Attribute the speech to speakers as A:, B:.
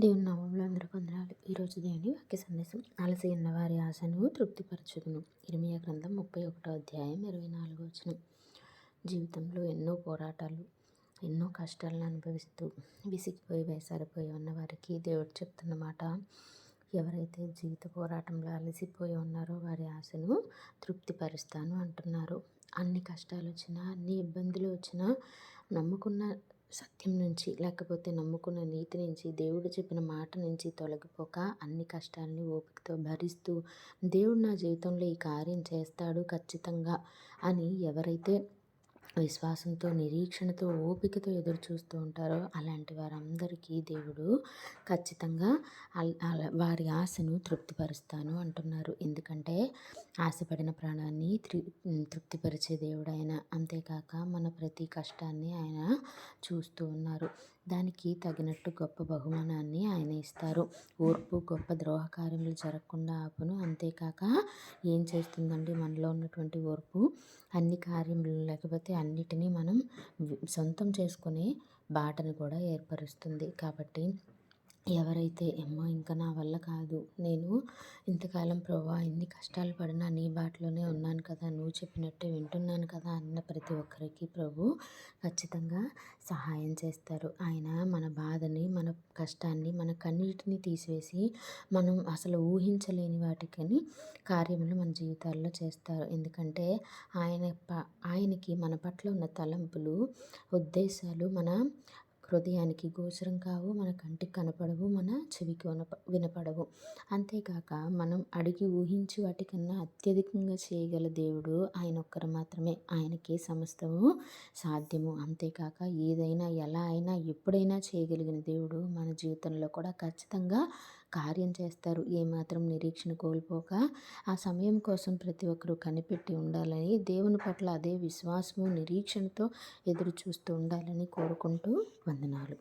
A: దేవుని నామములో అందరికీ వందనాలు. ఈరోజు దేవుని వాక్య సందేశం. అలసి ఉన్న వారి ఆశను తృప్తిపరచుదును. ఇర్మీయా గ్రంథం 31వ అధ్యాయం 24వ వచనం. జీవితంలో ఎన్నో పోరాటాలు, ఎన్నో కష్టాలను అనుభవిస్తూ విసిగిపోయి వేసారిపోయి ఉన్న వారికి దేవుడు చెప్తున్న మాట, ఎవరైతే జీవిత పోరాటంలో అలసిపోయి ఉన్నారో వారి ఆశను తృప్తిపరుస్తాను అంటున్నారు. అన్ని కష్టాలు వచ్చినా, అన్ని ఇబ్బందులు వచ్చినా, నమ్ముకున్న సత్యం నుంచి, లేకపోతే నమ్ముకున్న నీతి నుంచి, దేవుడు చెప్పిన మాట నుంచి తొలగిపోక అన్ని కష్టాలని ఓపికతో భరిస్తూ, దేవుడు నా జీవితంలో ఈ కార్యం చేస్తాడు ఖచ్చితంగా అని ఎవరైతే విశ్వాసంతో, నిరీక్షణతో, ఓపికతో ఎదురు చూస్తూ ఉంటారో అలాంటి వారందరికీ దేవుడు ఖచ్చితంగా వారి ఆశను తృప్తిపరుస్తాను అంటున్నారు. ఎందుకంటే ఆశపడిన ప్రాణాన్ని తృప్తిపరిచే దేవుడు ఆయన. అంతేకాక మన ప్రతి కష్టాన్ని ఆయన చూస్తూ ఉన్నారు. దానికి తగినట్టు గొప్ప బహుమానాన్ని ఆయన ఇస్తారు. ఓర్పు గొప్ప ద్రోహ కార్యములు జరగకుండా ఆపును. అంతేకాక ఏం చేస్తుందండి మనలో ఉన్నటువంటి ఓర్పు? అన్ని కార్యములు లేకపోతే అన్నిటినీ మనం సొంతం చేసుకునే బాటను కూడా ఏర్పరుస్తుంది. కాబట్టి ఎవరైతే ఏమో ఇంకా నా వల్ల కాదు, నేను ఇంతకాలం ప్రభువా ఇన్ని కష్టాలు పడినా నీ బాటలోనే ఉన్నాను కదా, నువ్వు చెప్పినట్టే వింటున్నాను కదా అన్న ప్రతి ఒక్కరికి ప్రభు ఖచ్చితంగా సహాయం చేస్తారు. ఆయన మన బాధని, మన కష్టాన్ని, మన కన్నీటిని తీసివేసి మనం అసలు ఊహించలేని వాటికని కార్యములు మన జీవితాల్లో చేస్తారు. ఎందుకంటే ఆయనకి మన పట్ల ఉన్న తలంపులు, ఉద్దేశాలు మన హృదయానికి గోచరం కావు, మన కంటికి కనపడవు, మన చెవికి వినపడవు. అంతేకాక మనం అడిగి ఊహించి వాటికన్నా అత్యధికంగా చేయగల దేవుడు ఆయన ఒక్కరు మాత్రమే. ఆయనకి సమస్తము సాధ్యము. అంతేకాక ఏదైనా, ఎలా అయినా, ఎప్పుడైనా చేయగలిగిన దేవుడు మన జీవితంలో కూడా ఖచ్చితంగా కార్యం చేస్తారు. ఏమాత్రం నిరీక్షణ కోల్పోక ఆ సమయం కోసం ప్రతి ఒక్కరూ కనిపెట్టి ఉండాలని, దేవుని పట్ల అదే విశ్వాసము, నిరీక్షణతో ఎదురు చూస్తూ ఉండాలని కోరుకుంటూ వందనాలు.